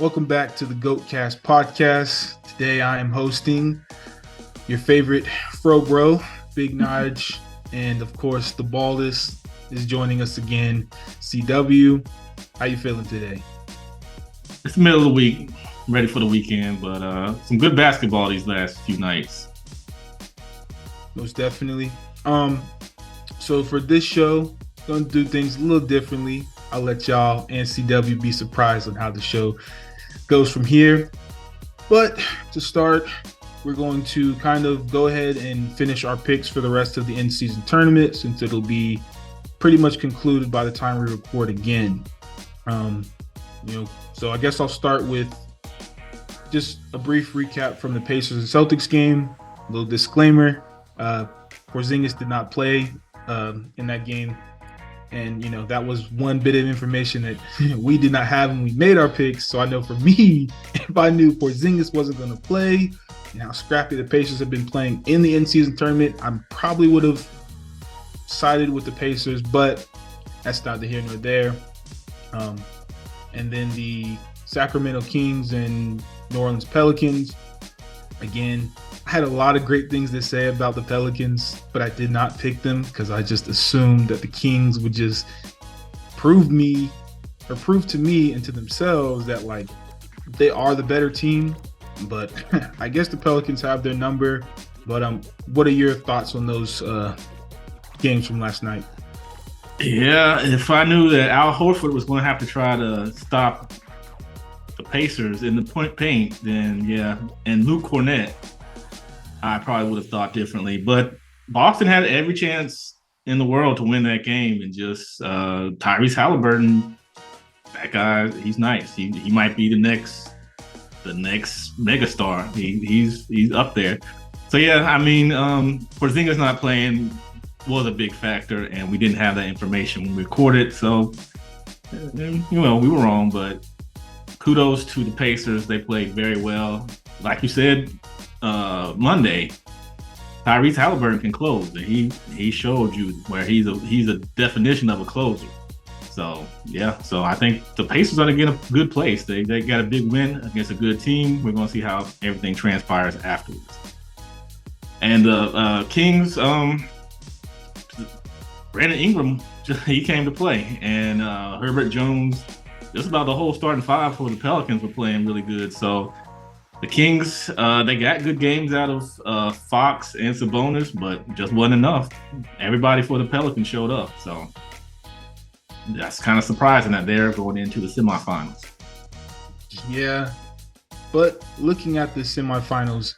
Welcome back to the GOATcast podcast. Today I am hosting your favorite fro bro, Big Naj, and of course the baldest is joining us again, CW. How you feeling today? It's the middle of the week. I'm ready for the weekend, but some good basketball these last few nights. Most definitely. So for this show, gonna do things a little differently. I'll let y'all and CW be surprised on how the show goes from here. But to start, we're going to kind of go ahead and finish our picks for the rest of the in-season tournament, since it'll be pretty much concluded by the time we record again. So I guess I'll start with just a brief recap from the Pacers and Celtics game. A little disclaimer: Porzingis did not play in that game. And, that was one bit of information that we did not have when we made our picks. So I know for me, if I knew Porzingis wasn't going to play and how scrappy the Pacers have been playing in the in-season tournament, I probably would have sided with the Pacers, but that's neither here nor there. And then the Sacramento Kings and New Orleans Pelicans. Again, I had a lot of great things to say about the Pelicans, but I did not pick them because I just assumed that the Kings would just prove to me and to themselves that they are the better team. But I guess the Pelicans have their number. But what are your thoughts on those games from last night? Yeah, if I knew that Al Horford was going to have to try to stop the Pacers in the paint, then yeah, and Luke Cornett, I probably would have thought differently. But Boston had every chance in the world to win that game, and just Tyrese Halliburton, that guy, he's nice. He might be the next megastar. He's up there. So yeah, I mean, Porzingis not playing was a big factor, and we didn't have that information when we recorded. So we were wrong, but kudos to the Pacers. They played very well. Like you said, Monday, Tyrese Halliburton can close. He showed you where he's a definition of a closer. So yeah, so I think the Pacers are in a good place. They got a big win against a good team. We're gonna see how everything transpires afterwards. And the Kings, Brandon Ingram, he came to play, and Herbert Jones. Just about the whole starting five for the Pelicans were playing really good. So the Kings, they got good games out of Fox and Sabonis, but just wasn't enough. Everybody for the Pelicans showed up. So that's kind of surprising that they're going into the semifinals. Yeah, but looking at the semifinals,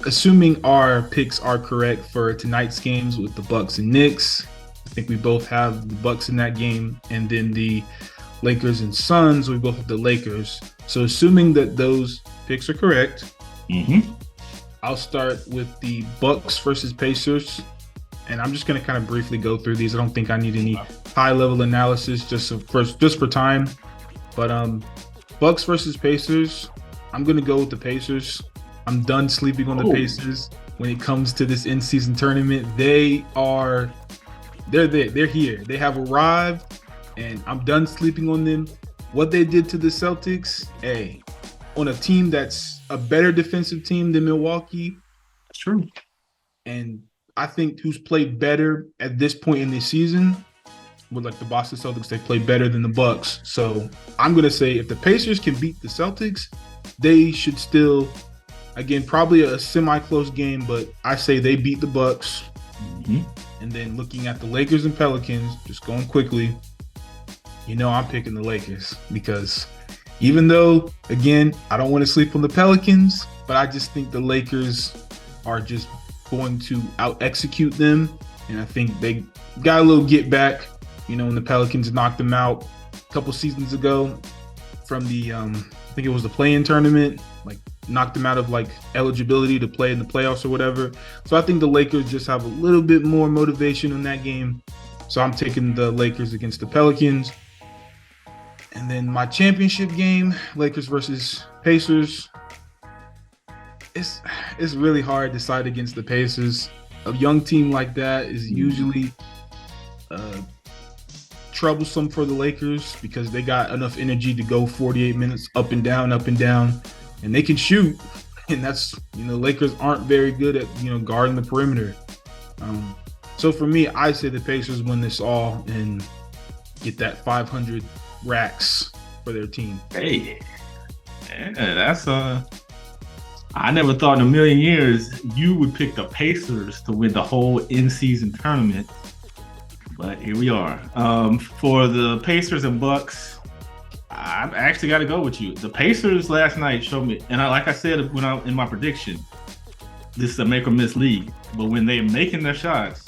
assuming our picks are correct for tonight's games with the Bucks and Knicks, I think we both have the Bucks in that game, and then the Lakers and Suns, we both have the Lakers. So assuming that those picks are correct, I'll start with the Bucks versus Pacers, and I'm just going to kind of briefly go through these. I don't think I need any high-level analysis just for time. But Bucks versus Pacers, I'm going to go with the Pacers. I'm done sleeping on the Pacers when it comes to this in-season tournament. They're there. They're here. They have arrived. And I'm done sleeping on them. What they did to the Celtics, on a team that's a better defensive team than Milwaukee. That's true. And I think who's played better at this point in the season, with the Boston Celtics, they play better than the Bucks. So I'm going to say if the Pacers can beat the Celtics, they should still, again, probably a semi-close game, but I say they beat the Bucks. And then looking at the Lakers and Pelicans, just going quickly, I'm picking the Lakers because even though, again, I don't want to sleep on the Pelicans, but I just think the Lakers are just going to out-execute them. And I think they got a little get back, when the Pelicans knocked them out a couple seasons ago from the, I think it was the play-in tournament, knocked them out of eligibility to play in the playoffs or whatever. So I think the Lakers just have a little bit more motivation in that game. So I'm taking the Lakers against the Pelicans. And then my championship game, Lakers versus Pacers. It's really hard to side against the Pacers. A young team like that is usually troublesome for the Lakers because they got enough energy to go 48 minutes up and down, and they can shoot. And that's, Lakers aren't very good at, guarding the perimeter. So for me, I say the Pacers win this all and get that 500 racks for their team. Hey, that's I never thought in a million years you would pick the Pacers to win the whole in-season tournament, but here we are. For the Pacers and Bucks, I actually got to go with you. The Pacers last night showed me, and like I said in my prediction, this is a make or miss league. But when they're making their shots,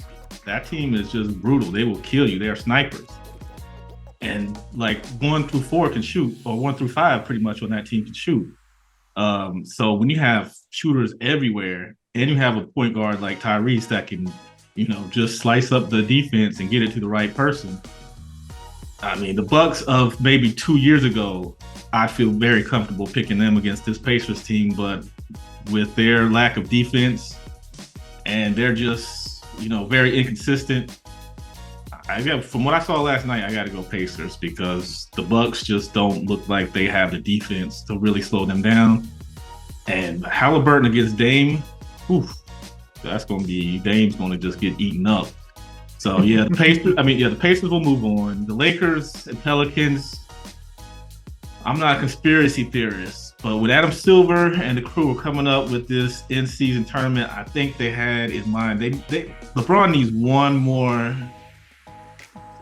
that team is just brutal. They will kill you. They're snipers. And like 1 through 4 can shoot, or 1 through 5 pretty much on that team can shoot. So when you have shooters everywhere, and you have a point guard like Tyrese that can, just slice up the defense and get it to the right person. I mean, the Bucks of maybe 2 years ago, I feel very comfortable picking them against this Pacers team, but with their lack of defense and they're just, very inconsistent. From what I saw last night, I got to go Pacers because the Bucks just don't look like they have the defense to really slow them down. And Halliburton against Dame, that's going to be, Dame's going to just get eaten up. So yeah, the Pacers will move on. The Lakers and Pelicans, I'm not a conspiracy theorist, but with Adam Silver and the crew are coming up with this in-season tournament, I think they had in mind, LeBron needs one more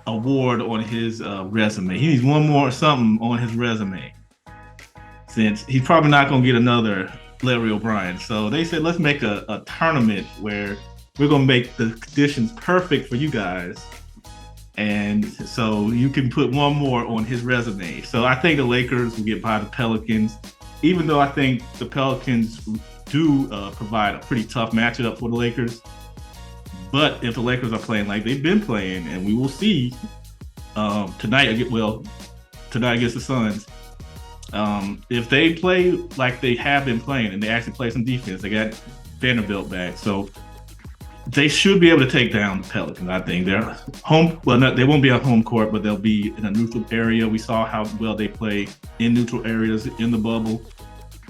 award on his resume. He needs one more something on his resume, since he's probably not going to get another Larry O'Brien. So they said, let's make a tournament where we're going to make the conditions perfect for you guys. And so you can put one more on his resume. So I think the Lakers will get by the Pelicans, even though I think the Pelicans do provide a pretty tough matchup for the Lakers. But if the Lakers are playing like they've been playing, and we will see tonight against the Suns, if they play like they have been playing and they actually play some defense, they got Vanderbilt back. So they should be able to take down the Pelicans. I think they're home. Well, they won't be on home court, but they'll be in a neutral area. We saw how well they play in neutral areas in the bubble.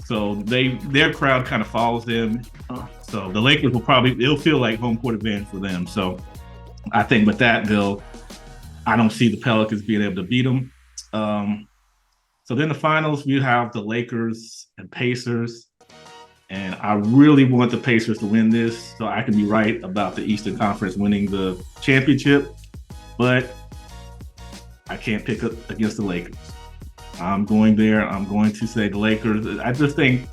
So their crowd kind of follows them. So the Lakers it'll feel like home court advantage for them. So I think with that, I don't see the Pelicans being able to beat them. So then the finals, we have the Lakers and Pacers. And I really want the Pacers to win this so I can be right about the Eastern Conference winning the championship. But I can't pick up against the Lakers. I'm going there. I'm going to say the Lakers. I just think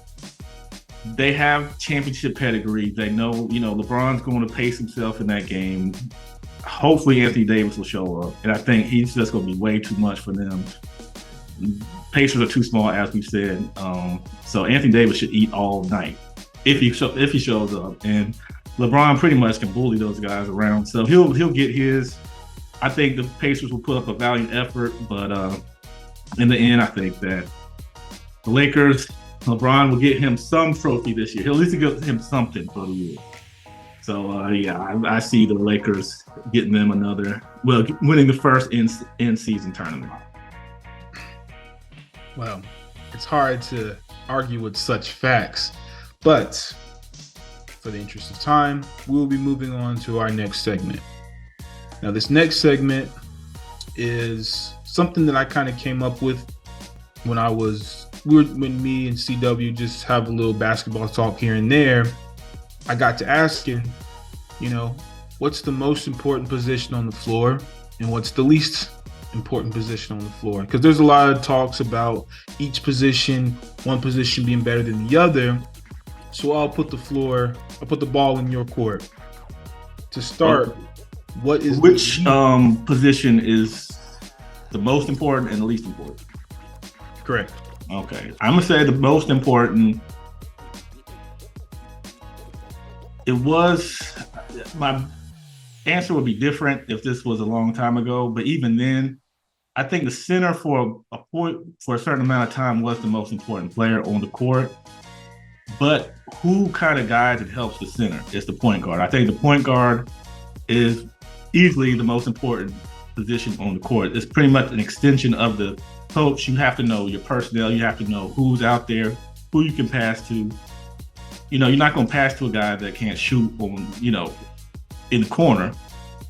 they have championship pedigree. They know, LeBron's going to pace himself in that game. Hopefully Anthony Davis will show up. And I think he's just going to be way too much for them. Pacers are too small, as we said. So Anthony Davis should eat all night if he shows up. And LeBron pretty much can bully those guys around. So he'll get his. I think the Pacers will put up a valiant effort, but in the end, I think that the Lakers, LeBron will get him some trophy this year. He'll at least get him something for the year. So I see the Lakers getting them winning the first in-season tournament. Well, it's hard to argue with such facts, but for the interest of time, we'll be moving on to our next segment. Now, this next segment is something that I kind of came up with when me and CW just have a little basketball talk here and there. I got to asking, what's the most important position on the floor and what's the least important position on the floor? Because there's a lot of talks about each position, one position being better than the other. So I'll put the ball in your court. To start, which position is the most important and the least important? Correct. Okay. I'm going to say the most important. My answer would be different if this was a long time ago, but even then, I think the center for a certain amount of time was the most important player on the court. But who kind of guides and helps the center is the point guard. I think the point guard is easily the most important position on the court. It's pretty much an extension of the coach. You have to know your personnel. You have to know who's out there, who you can pass to. You're not going to pass to a guy that can't shoot on, in the corner.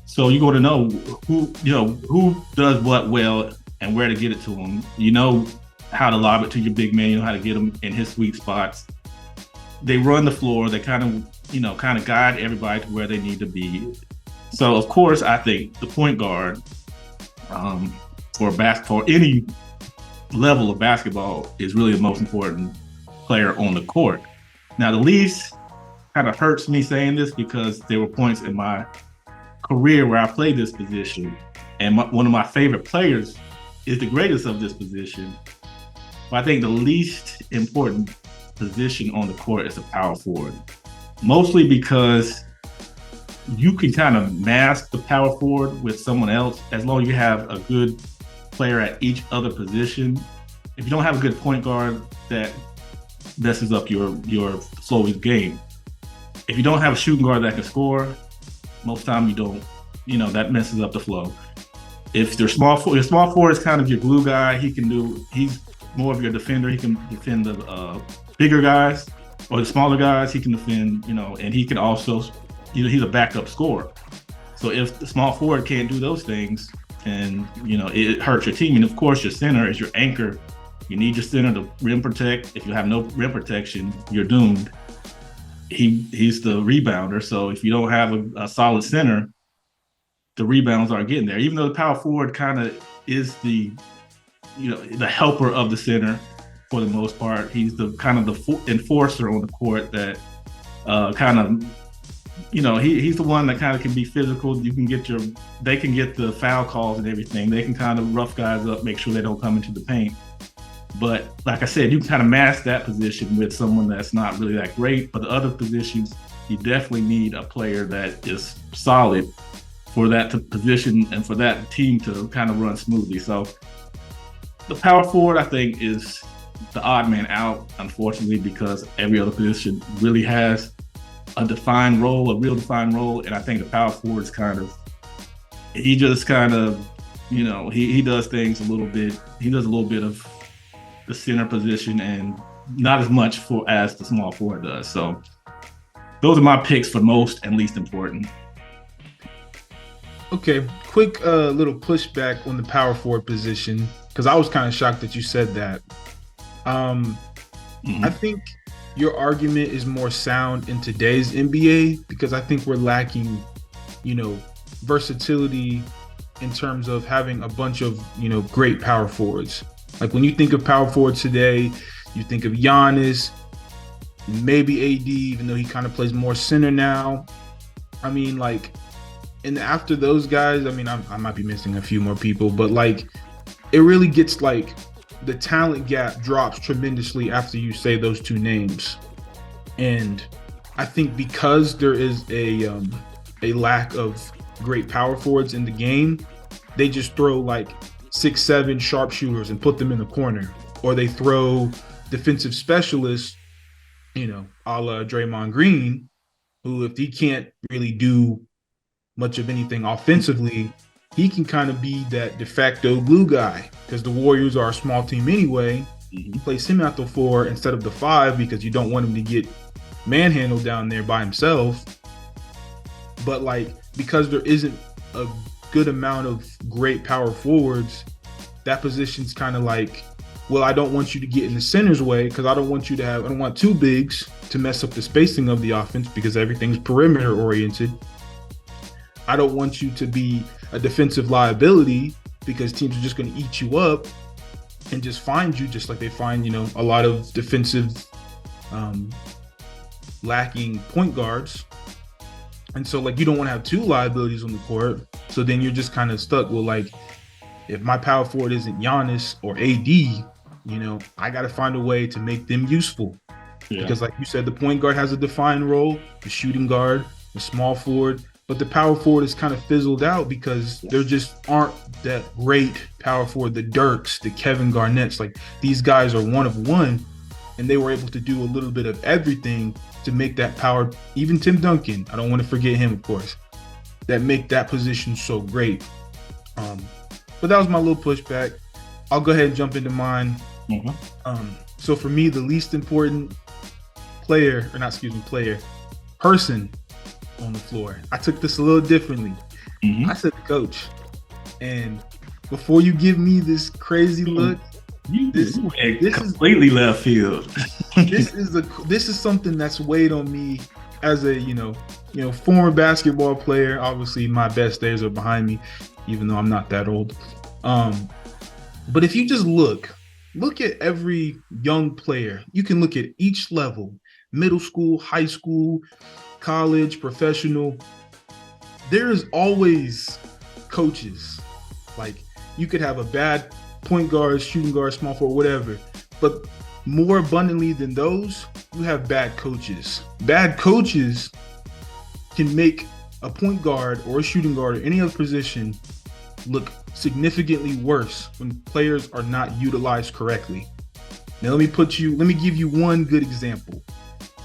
So you're going to know who does what well and where to get it to him. You know how to lob it to your big man. You know how to get him in his sweet spots. They run the floor. They kind of guide everybody to where they need to be. So of course, I think the point guard for basketball, any level of basketball, is really the most important player on the court. Now, the least kind of hurts me saying this because there were points in my career where I played this position, and one of my favorite players is the greatest of this position. But I think the least important position on the court is the power forward, mostly because you can kind of mask the power forward with someone else as long as you have a good player at each other position. If you don't have a good point guard, that messes up your flow of game. If you don't have a shooting guard that can score, most time you don't, that messes up the flow. If your small forward is kind of your glue guy, he's more of your defender. He can defend the bigger guys or the smaller guys. He can defend, and he can also, he's a backup scorer. So if the small forward can't do those things, and it hurts your team. And of course, your center is your anchor. You need your center to rim protect. If you have no rim protection, you're doomed. He's the rebounder. So if you don't have a solid center, the rebounds aren't getting there. Even though the power forward kind of is the helper of the center for the most part. He's the kind of the enforcer on the court that he's the one that kind of can be physical. They can get the foul calls and everything. They can kind of rough guys up, make sure they don't come into the paint. But like I said, you can kind of mask that position with someone that's not really that great. But the other positions, you definitely need a player that is solid for that position and for that team to kind of run smoothly. So the power forward, I think, is the odd man out, unfortunately, because every other position really has a real defined role. And I think the power forward is he does things a little bit. He does a little bit of the center position and not as much as the small forward does. So those are my picks for most and least important. Okay, quick little pushback on the power forward position, because I was kind of shocked that you said that. I think your argument is more sound in today's NBA because I think we're lacking, versatility in terms of having a bunch of, great power forwards. Like when you think of power forwards today, you think of Giannis, maybe AD, even though he kind of plays more center now. I mean, and after those guys, I might be missing a few more people, but it really gets the talent gap drops tremendously after you say those two names. And I think because there is a lack of great power forwards in the game, they just throw 6'7" sharpshooters and put them in the corner, or they throw defensive specialists, a la Draymond Green, who if he can't really do much of anything offensively, he can kind of be that de facto glue guy because the Warriors are a small team anyway. You place him at the 4 instead of the 5 because you don't want him to get manhandled down there by himself. But because there isn't a good amount of great power forwards, that position's kind of I don't want you to get in the center's way because I don't want two bigs to mess up the spacing of the offense because everything's perimeter oriented. I don't want you to be a defensive liability because teams are just going to eat you up and just find you, just like they find, a lot of defensive lacking point guards. And so you don't want to have two liabilities on the court. So then you're just kind of stuck. Well, if my power forward isn't Giannis or AD, I got to find a way to make them useful. Yeah. Because like you said, the point guard has a defined role, the shooting guard, the small forward, but the power forward is kind of fizzled out because there just aren't that great power forward, the Dirks, the Kevin Garnett's. These guys are one of one, and they were able to do a little bit of everything to make that power, even Tim Duncan, I don't want to forget him, of course, that make that position so great. But that was my little pushback. I'll go ahead and jump into mine. Mm-hmm. So for me, the least important person on the floor, I took this a little differently. Mm-hmm. I said the coach. And before you give me this crazy look, this is completely left field. this is something that's weighed on me as a former basketball player. Obviously, my best days are behind me, even though I'm not that old. But if you just look at every young player, you can look at each level: middle school, high school, college, professional. There is always coaches. Like, you could have a bad point guard, shooting guard, small forward, whatever. But more abundantly than those, you have bad coaches. Bad coaches can make a point guard or a shooting guard or any other position look significantly worse when players are not utilized correctly. Now let me give you one good example.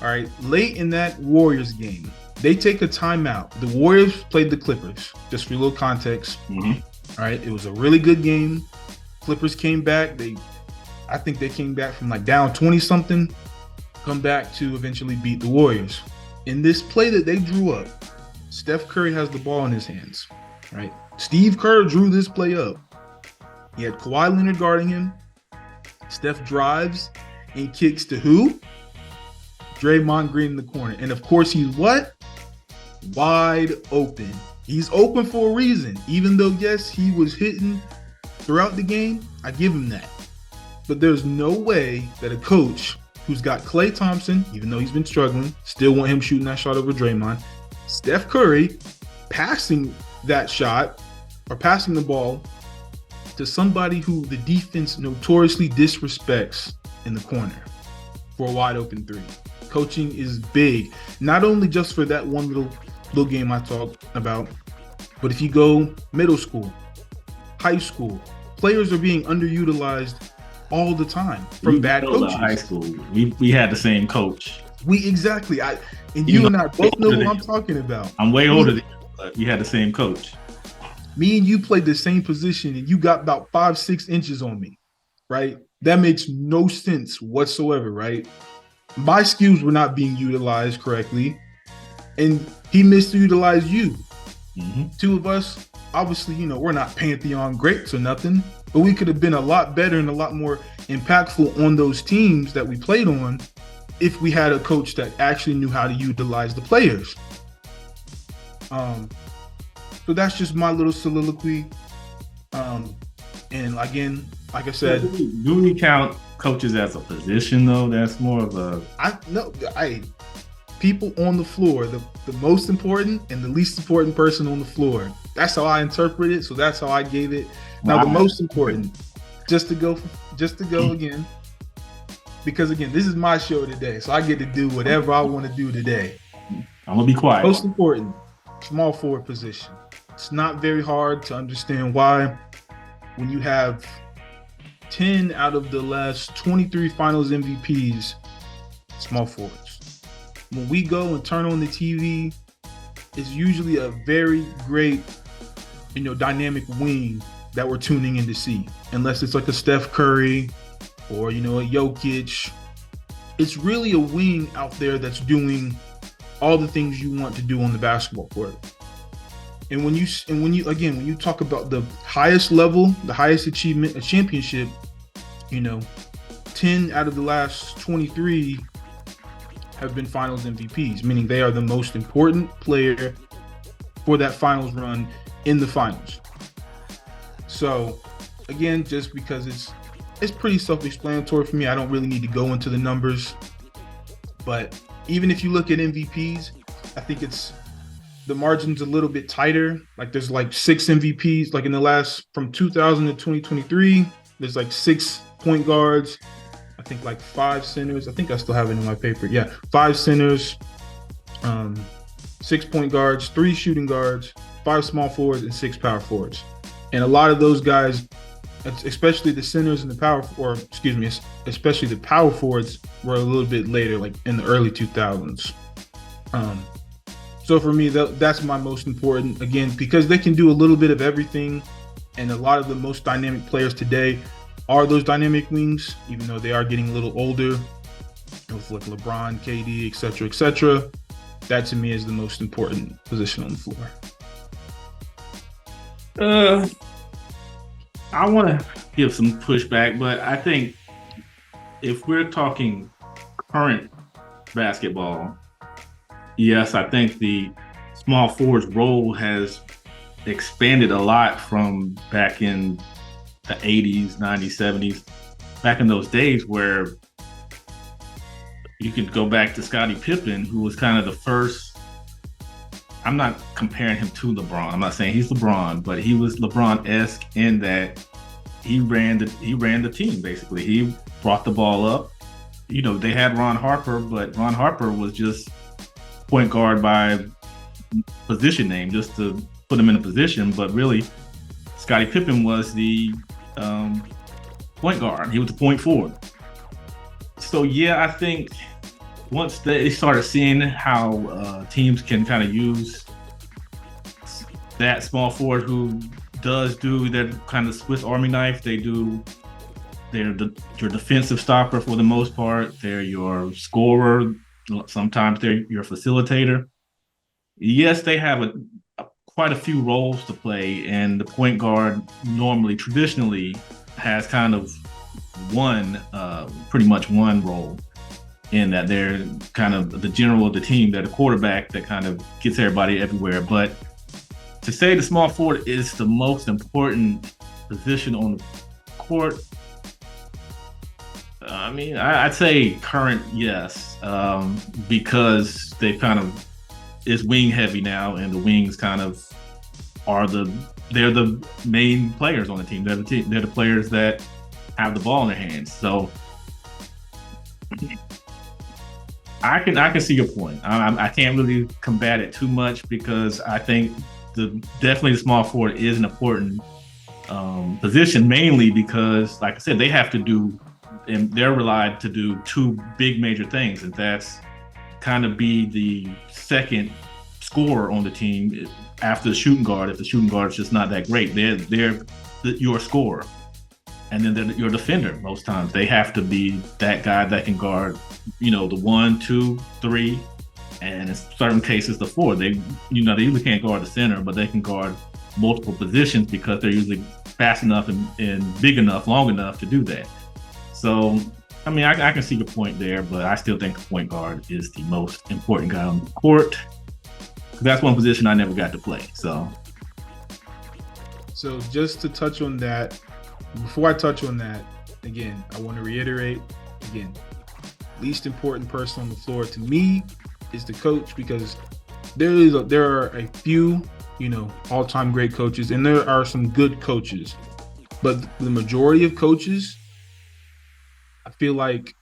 All right, late in that Warriors game, they take a timeout. The Warriors played the Clippers, just for a little context. Mm-hmm. All right, it was a really good game. Clippers came back. I think they came back from like down 20-something, come back to eventually beat the Warriors. In this play that they drew up, Steph Curry has the ball in his hands, right? Steve Kerr drew this play up. He had Kawhi Leonard guarding him. Steph drives and kicks to who? Draymond Green in the corner. And of course, he's what? Wide open. He's open for a reason. Even though, yes, he was hitting throughout the game, I give him that. But there's no way that a coach who's got Klay Thompson, even though he's been struggling, still want him shooting that shot over Draymond, Steph Curry passing that shot or passing the ball to somebody who the defense notoriously disrespects in the corner for a wide open three. Coaching is big, not only just for that one little game I talked about, but if you go middle school, high school, players are being underutilized all the time from bad coaches. High school, we had the same coach. Exactly. You and I both know what I'm talking about. I'm way older than you, but we had the same coach. Me and you played the same position, and you got about 5-6 inches on me, right? That makes no sense whatsoever, right? My skills were not being utilized correctly, and he misutilized you. Mm-hmm. Two of us, obviously, we're not Pantheon greats or nothing, but we could have been a lot better and a lot more impactful on those teams that we played on if we had a coach that actually knew how to utilize the players. So that's just my little soliloquy. And again, like I said, do we count coaches as a position though? That's more of a people on the floor, the most important and the least important person on the floor. That's how I interpret it. So that's how I gave it. Now the most important, just to go again, because again, this is my show today, so I get to do whatever I want to do today. I'm gonna be quiet. Most important, small forward position. It's not very hard to understand why, when you have 10 out of the last 23 finals MVPs, small forwards. When we go and turn on the TV, it's usually a very great, dynamic wing that we're tuning in to see. Unless it's like a Steph Curry or, a Jokic. It's really a wing out there that's doing all the things you want to do on the basketball court. And when you talk about the highest level, the highest achievement, a championship, 10 out of the last 23 have been finals MVPs, meaning they are the most important player for that finals run in the finals. So again, just because it's pretty self-explanatory for me, I don't really need to go into the numbers. But even if you look at MVPs, I think the margin's a little bit tighter. Like there's like 6 MVPs, like in the last, from 2000 to 2023, there's like 6 point guards, I think like 5 centers. I think I still have it in my paper. Yeah, 5 centers, 6 point guards, 3 shooting guards, 5 small forwards, and 6 power forwards. And a lot of those guys, especially the centers and especially the power forwards, were a little bit later, like in the early 2000s. So for me, that's my most important, again, because they can do a little bit of everything. And a lot of the most dynamic players today are those dynamic wings, even though they are getting a little older with like LeBron, KD, etc., etc. That to me is the most important position on the floor. I want to give some pushback, but I think if we're talking current basketball, yes, I think the small forward's role has expanded a lot from back in the 80s, 90s, 70s, back in those days where you could go back to Scottie Pippen, who was kind of the first. I'm not comparing him to LeBron. I'm not saying he's LeBron, but he was LeBron-esque in that he ran the team basically. He brought the ball up. You know, they had Ron Harper, but Ron Harper was just point guard by position name, just to put him in a position. But really, Scottie Pippen was the point guard. He was the point forward. So yeah, I think once they started seeing how teams can kind of use that small forward who does do their kind of Swiss Army knife, they're your defensive stopper for the most part. They're your scorer. Sometimes they're your facilitator. Yes, they have quite a few roles to play, and the point guard traditionally has kind of pretty much one role, in that they're kind of the general of the team. They're the quarterback that kind of gets everybody everywhere. But to say the small forward is the most important position on the court, I mean, I'd say current, yes, because they kind of is wing heavy now, and the wings kind of they're the main players on the team. They're the players that have the ball in their hands. So I can see your point. I can't really combat it too much, because I think definitely the small forward is an important position, mainly because, like I said, they have to do, and they're relied to do two big major things, and that's kind of be the second scorer on the team after the shooting guard. If the shooting guard is just not that great, they're your scorer, and then they're your defender. Most times they have to be that guy that can guard, the 1, 2, 3, and in certain cases the 4. They usually can't guard the center, but they can guard multiple positions because they're usually fast enough and big enough, long enough to do that. So, I mean, I can see your point there, but I still think the point guard is the most important guy on the court. That's one position I never got to play. So just to touch on that, before I touch on that, again, I want to reiterate, least important person on the floor to me is the coach, because there are a few, all-time great coaches, and there are some good coaches, but the majority of coaches, I feel like,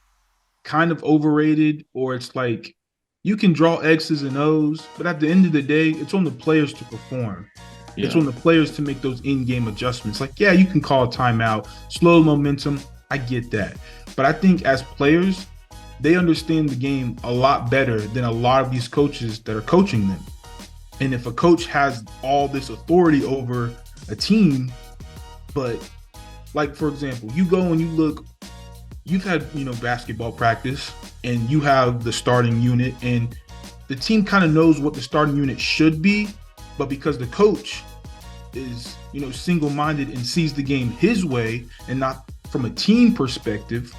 kind of overrated, or it's like you can draw X's and O's, but at the end of the day, it's on the players to perform. Yeah. It's on the players to make those in-game adjustments. Like, yeah, you can call a timeout, slow momentum. I get that. But I think as players, they understand the game a lot better than a lot of these coaches that are coaching them. And if a coach has all this authority over a team, but like, for example, you go and you look, you've had, basketball practice, and you have the starting unit, and the team kind of knows what the starting unit should be, but because the coach is, single-minded and sees the game his way and not from a team perspective,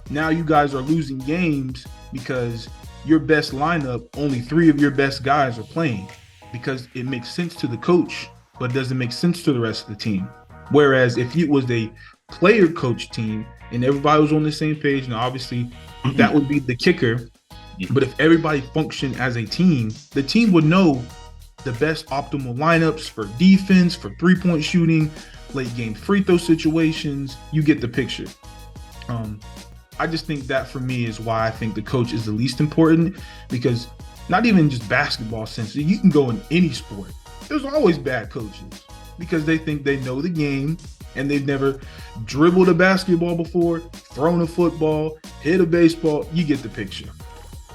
now you guys are losing games because your best lineup, only 3 of your best guys are playing, because it makes sense to the coach, but it doesn't make sense to the rest of the team. Whereas if it was a player coach team and everybody was on the same page, now obviously that would be the kicker, but if everybody functioned as a team, the team would know the best optimal lineups for defense, for three-point shooting, late game free throw situations. You get the picture. I just think that, for me, is why I think the coach is the least important, because not even just basketball sense, you can go in any sport. There's always bad coaches because they think they know the game and they've never dribbled a basketball before, thrown a football, hit a baseball. You get the picture.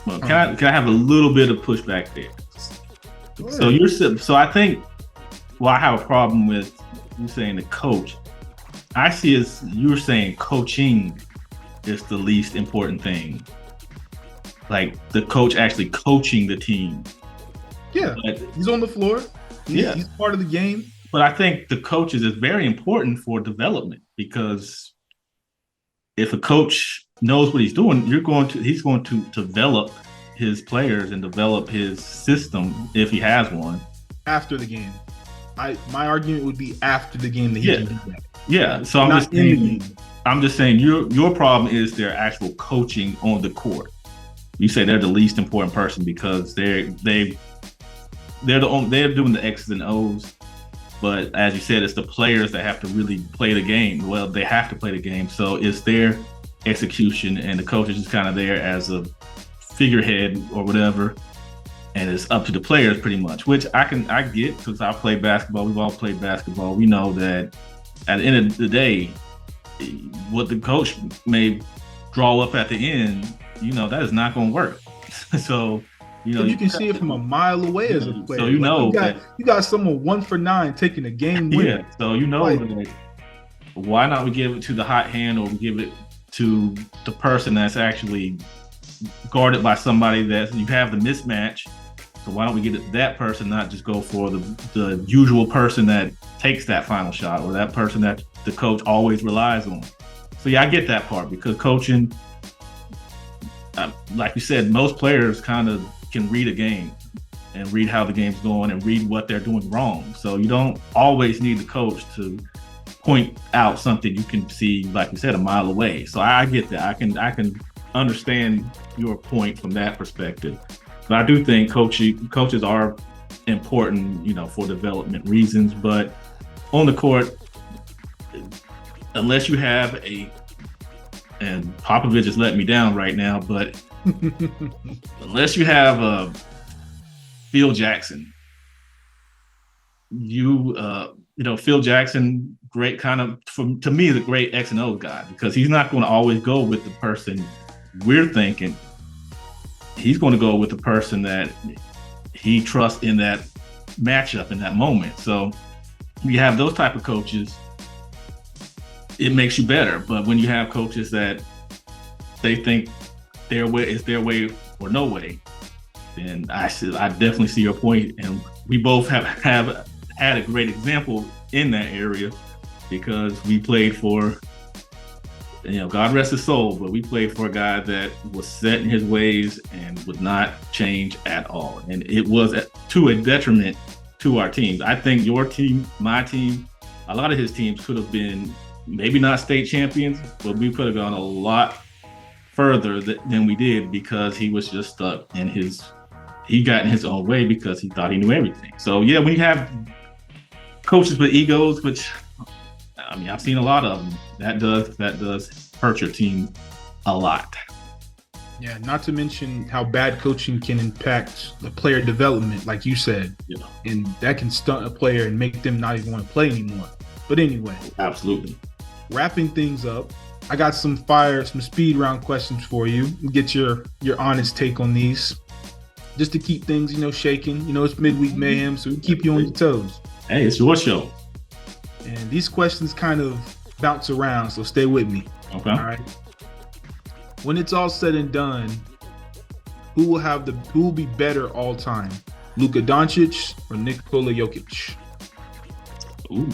Well, can I have a little bit of pushback there? So I think I have a problem with you saying the coach. I see as you're saying coaching is the least important thing. Like the coach actually coaching the team. Yeah, but, he's on the floor. He's part of the game. But I think the coaches is very important for development, because if a coach knows what he's doing, he's going to develop his players and develop his system if he has one. After the game. My argument would be after the game that he can do that. Yeah. So I'm just saying your problem is their actual coaching on the court. You say they're the least important person because they're doing the X's and O's. But as you said, it's the players that have to really play the game. Well, they have to play the game. So it's their execution, and the coach is just kind of there as a figurehead or whatever. And it's up to the players pretty much, which I get, because I play basketball. We've all played basketball. We know that at the end of the day, what the coach may draw up at the end, that is not going to work. So, you can see it from a mile away as a player. So you got someone 1 for 9 taking a game win. Yeah. So that why not we give it to the hot hand, or we give it to the person that's actually guarded by somebody that you have the mismatch. So why don't we get it to that person, not just go for the usual person that takes that final shot, or that person that the coach always relies on. So yeah, I get that part, because coaching, like you said, most players kind of can read a game and read how the game's going and read what they're doing wrong. So you don't always need the coach to point out something you can see, like you said, a mile away. So I get that. I can understand your point from that perspective. But I do think coaches are important, for development reasons. But on the court, unless you have and Popovich has let me down right now, but unless you have a Phil Jackson, Phil Jackson, great kind of, to me, the great X and O guy, because he's not going to always go with the person we're thinking. He's going to go with the person that he trusts in that matchup, in that moment. So you have those type of coaches, it makes you better. But when you have coaches that they think their way is their way or no way, then I definitely see your point. And we both have had a great example in that area, because we played for, God rest his soul, but we played for a guy that was set in his ways and would not change at all. And it was to a detriment to our teams. I think your team, my team, a lot of his teams could have been maybe not state champions, but we could have gone a lot further than we did, because he was just stuck in he got in his own way because he thought he knew everything. So yeah, when you have coaches with egos, which I've seen a lot of them, that does hurt your team a lot. Yeah, not to mention how bad coaching can impact the player development, like you said. Yeah. And that can stunt a player and make them not even want to play anymore. But anyway. Absolutely. Wrapping things up, I got some speed round questions for you. Get your honest take on these, just to keep things, shaking. It's Midweek Mayhem, so we keep you on your toes. Hey, it's your show. And these questions kind of bounce around, so stay with me. Okay. All right. When it's all said and done, who will be better all time? Luka Doncic or Nikola Jokic? Ooh,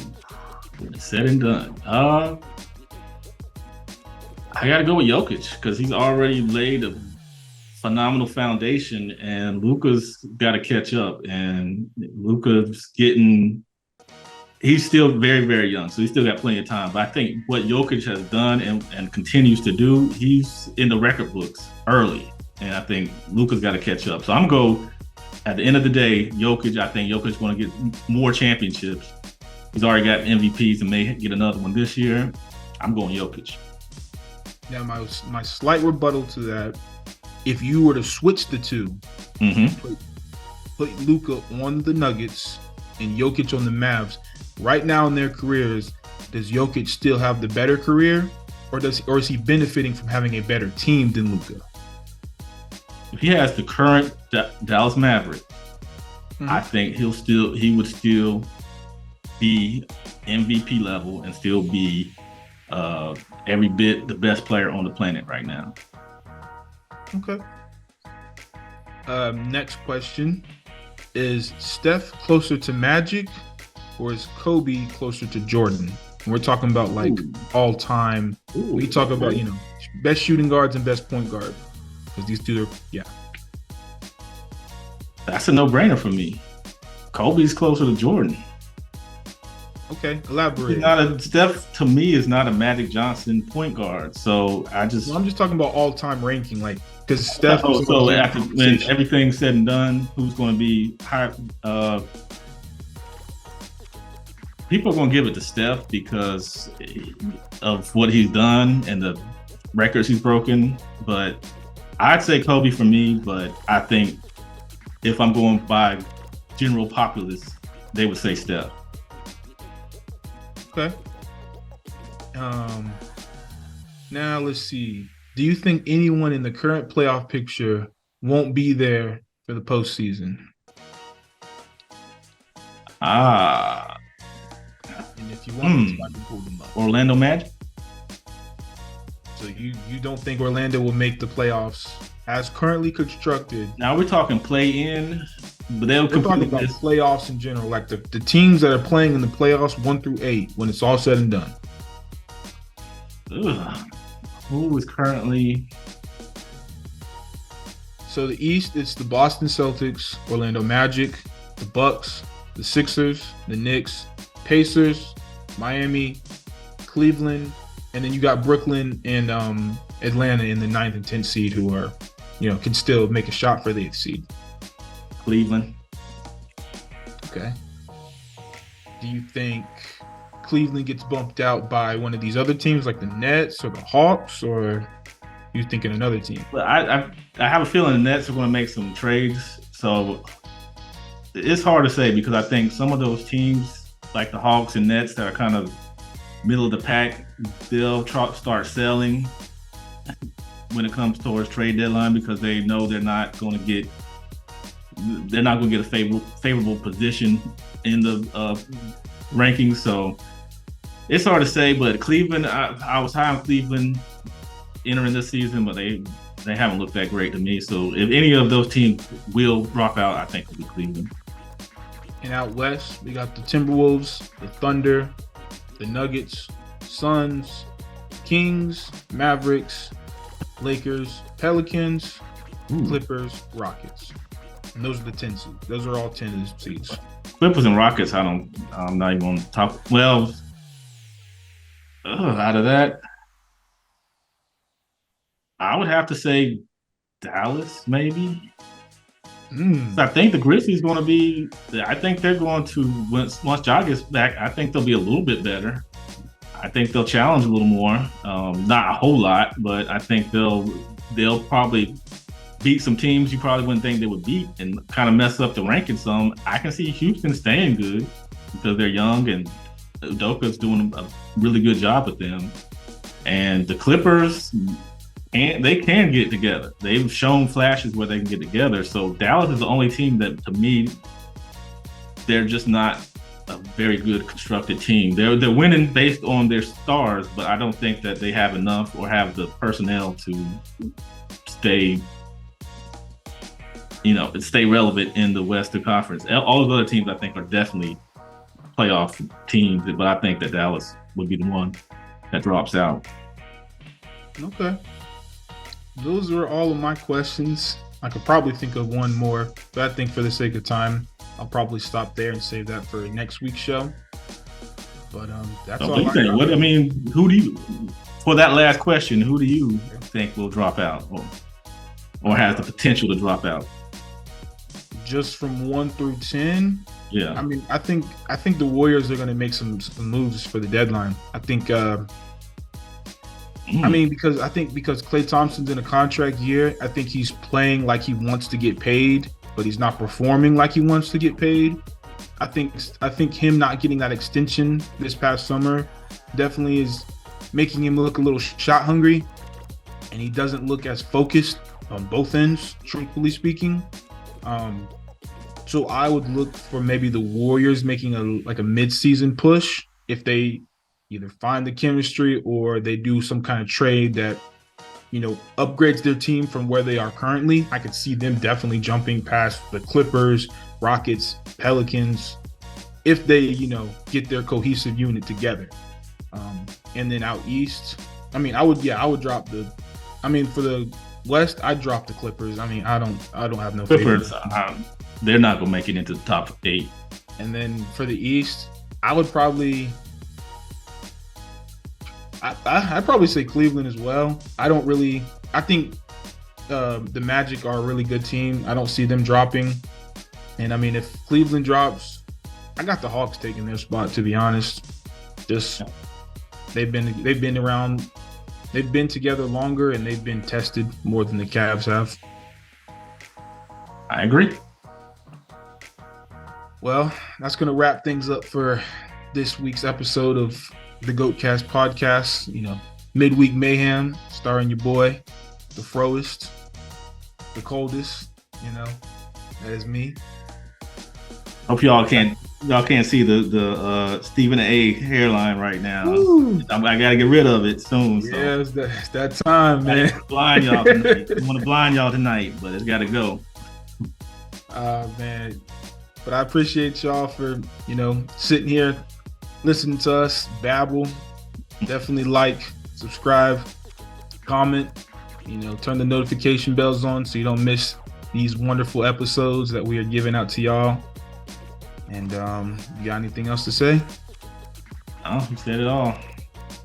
when it's said and done, I got to go with Jokic, because he's already laid a phenomenal foundation, and Luka's got to catch up. And he's still very, very young, so he's still got plenty of time. But I think what Jokic has done and continues to do, he's in the record books early, and I think Luka's got to catch up. So I'm going to go, at the end of the day, Jokic. I think Jokic's going to get more championships. He's already got MVPs and may get another one this year. I'm going Jokic. Now, my slight rebuttal to that, if you were to switch the two, put Luka on the Nuggets and Jokic on the Mavs, right now in their careers, does Jokic still have the better career, or is he benefiting from having a better team than Luka? If he has the current Dallas Maverick, I think he would still be MVP level and still be every bit the best player on the planet right now. Okay. Next question. Is Steph closer to Magic or is Kobe closer to Jordan? And we're talking about like all time. We talk about, best shooting guards and best point guard. Because these two are, That's a no-brainer for me. Kobe's closer to Jordan. Okay, elaborate. Steph to me is not a Magic Johnson point guard. So I'm just talking about all-time ranking, like because Steph. So after when everything's said and done, who's going to be high? People are going to give it to Steph because of what he's done and the records he's broken. But I'd say Kobe for me. But I think if I'm going by general populace, they would say Steph. Okay. Now let's see. Do you think anyone in the current playoff picture won't be there for the postseason? And if you want, I can pull them up. Orlando Magic. So you don't think Orlando will make the playoffs as currently constructed? Now we're talking play-in, but they're talking about playoffs in general, like the teams that are playing in the playoffs 1 through 8 when it's all said and done. Who is currently? So the East, it's the Boston Celtics, Orlando Magic, the Bucks, the Sixers, the Knicks, Pacers, Miami, Cleveland, and then you got Brooklyn and Atlanta in the 9th and 10th seed who are, can still make a shot for the 8th seed. Cleveland. Okay. Do you think Cleveland gets bumped out by one of these other teams like the Nets or the Hawks, or you thinking another team? Well, I have a feeling the Nets are going to make some trades, so it's hard to say because I think some of those teams like the Hawks and Nets that are kind of middle of the pack, they'll start selling when it comes towards trade deadline because they know they're not going to get a favorable position in the rankings. So it's hard to say, but Cleveland, I was high on Cleveland entering this season, but they haven't looked that great to me. So if any of those teams will drop out, I think it'll be Cleveland. And out west, we got the Timberwolves, the Thunder, the Nuggets, Suns, Kings, Mavericks, Lakers, Pelicans, Clippers, Rockets. And those are the 10 seeds. Those are all 10 seeds. Clippers and Rockets, I'm not even on the top. Well, out of that, I would have to say Dallas, maybe. So I think the Grizzlies going to be. I think they're going to once Ja gets back. I think they'll be a little bit better. I think they'll challenge a little more, not a whole lot, but I think they'll probably beat some teams you probably wouldn't think they would beat and kind of mess up the ranking some. I can see Houston staying good because they're young and Udoka's doing a really good job with them. And the Clippers, and they can get together. They've shown flashes where they can get together. So Dallas is the only team that, to me, they're just not a very good constructed team. They're winning based on their stars, but I don't think that they have enough or have the personnel to stay relevant in the Western Conference. All those other teams, I think, are definitely playoff teams, but I think that Dallas would be the one that drops out. Okay. Those are all of my questions. I could probably think of one more, but I think for the sake of time, I'll probably stop there and save that for next week's show. But that's all. Who do you, for that last question, who do you think will drop out or has the potential to drop out? Just from 1 through 10? Yeah. I mean, I think the Warriors are going to make some moves for the deadline. I think because Klay Thompson's in a contract year, I think he's playing like he wants to get paid, but he's not performing like he wants to get paid. I think him not getting that extension this past summer definitely is making him look a little shot hungry, and he doesn't look as focused on both ends, truthfully speaking. So I would look for maybe the Warriors making a mid-season push if they either find the chemistry or they do some kind of trade that upgrades their team from where they are currently. I could see them definitely jumping past the Clippers, Rockets, Pelicans if they get their cohesive unit together. And then out east, I would drop the. For the West, I'd drop the Clippers. I don't have no Clippers. They're not gonna make it into the top 8. And then for the East, I would probably. I'd probably say Cleveland as well. I think the Magic are a really good team. I don't see them dropping. And if Cleveland drops, I got the Hawks taking their spot, to be honest. Just they've been around, they've been together longer, and they've been tested more than the Cavs have. I agree. Well, that's gonna wrap things up for this week's episode of the GOATcast podcast. Midweek Mayhem, starring your boy, the froest, the coldest. That is me. Hope y'all can't see the Stephen A hairline right now. I gotta get rid of it soon. So. Yeah, it's that time, man. Blind y'all tonight. I want to blind y'all tonight, but it's gotta go. Man. But I appreciate y'all for sitting here, listening to us babble. Definitely like, subscribe, comment. Turn the notification bells on so you don't miss these wonderful episodes that we are giving out to y'all. And you got anything else to say? Oh, you said it all.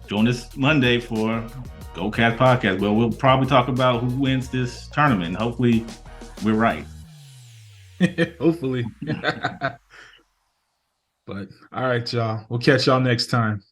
Join us Monday for GOATcast podcast. Well, we'll probably talk about who wins this tournament. Hopefully, we're right. Hopefully. But all right, y'all. We'll catch y'all next time.